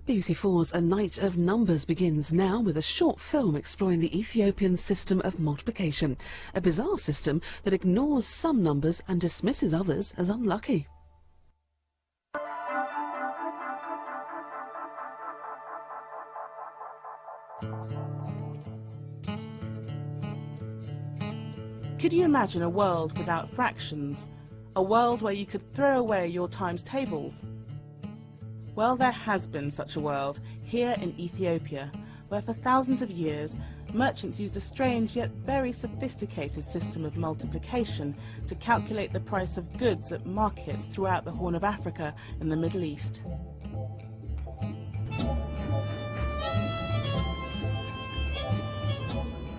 BBC4's A Night of Numbers begins now with a short film exploring the Ethiopian system of multiplication, a bizarre system that ignores some numbers and dismisses others as unlucky. Could you imagine a world without fractions? A world where you could throw away your times tables? Well, there has been such a world here in Ethiopia, where for thousands of years merchants used a strange yet very sophisticated system of multiplication to calculate the price of goods at markets throughout the Horn of Africa and the Middle East.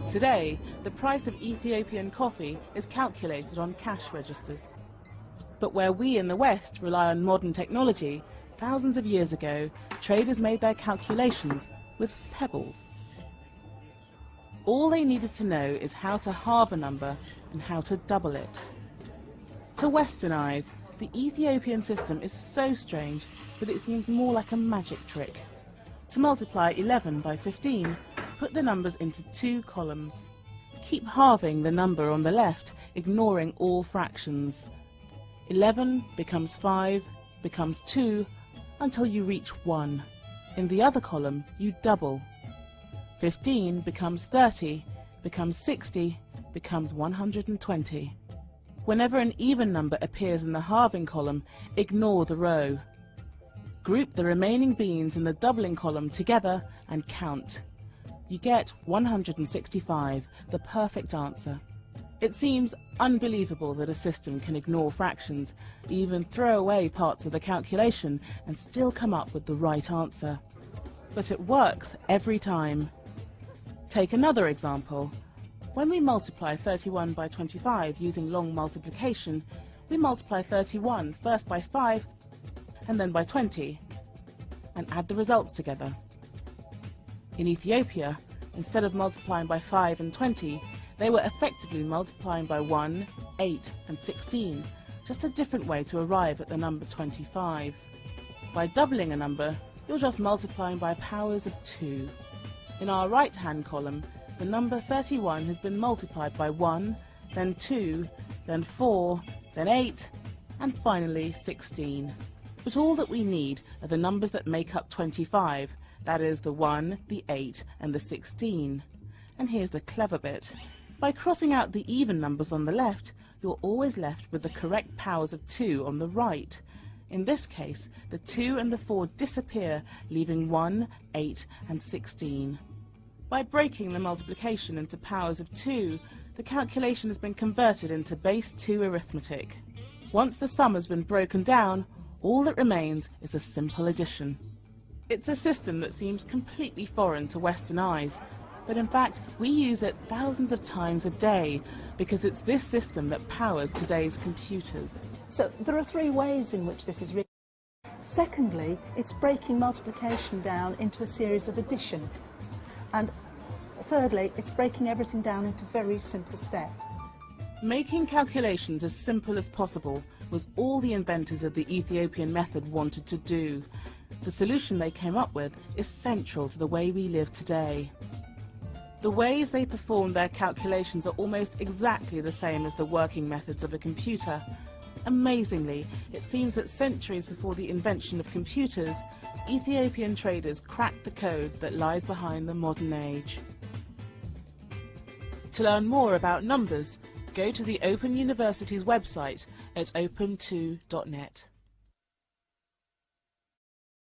Today, the price of Ethiopian coffee is calculated on cash registers. But where we in the West rely on modern technology, thousands of years ago, traders made their calculations with pebbles. All they needed to know is how to halve a number and how to double it. To Western eyes, the Ethiopian system is so strange that it seems more like a magic trick. To multiply 11 by 15, put the numbers into 2 columns. Keep halving the number on the left, ignoring all fractions. 11 becomes 5, becomes 2, until you reach 1. In the other column, you double. 15 becomes 30, becomes 60, becomes 120. Whenever an even number appears in the halving column, ignore the row. Group the remaining beans in the doubling column together and count. You get 165, the perfect answer. It seems unbelievable that a system can ignore fractions, even throw away parts of the calculation and still come up with the right answer. But it works every time. Take another example. When we multiply 31 by 25 using long multiplication, we multiply 31 first by 5 and then by 20 and add the results together. In Ethiopia, instead of multiplying by 5 and 20, they were effectively multiplying by 1, 8 and 16, just a different way to arrive at the number 25. By doubling a number, you're just multiplying by powers of 2. In our right-hand column, the number 31 has been multiplied by 1, then 2, then 4, then 8, and finally 16. But all that we need are the numbers that make up 25, that is the 1, the 8 and the 16. And here's the clever bit. By crossing out the even numbers on the left, you're always left with the correct powers of 2 on the right. In this case, the 2 and the 4 disappear, leaving 1, 8 and 16. By breaking the multiplication into powers of 2, the calculation has been converted into base 2 arithmetic. Once the sum has been broken down, all that remains is a simple addition. It's a system that seems completely foreign to Western eyes, but in fact we use it thousands of times a day because it's this system that powers today's computers. So there are 3 ways in which this is written. Secondly, it's breaking multiplication down into a series of addition. And thirdly, it's breaking everything down into very simple steps. Making calculations as simple as possible was all the inventors of the Ethiopian method wanted to do. The solution they came up with is central to the way we live today. The ways they perform their calculations are almost exactly the same as the working methods of a computer. Amazingly, it seems that centuries before the invention of computers, Ethiopian traders cracked the code that lies behind the modern age. To learn more about numbers, go to the Open University's website at open2.net.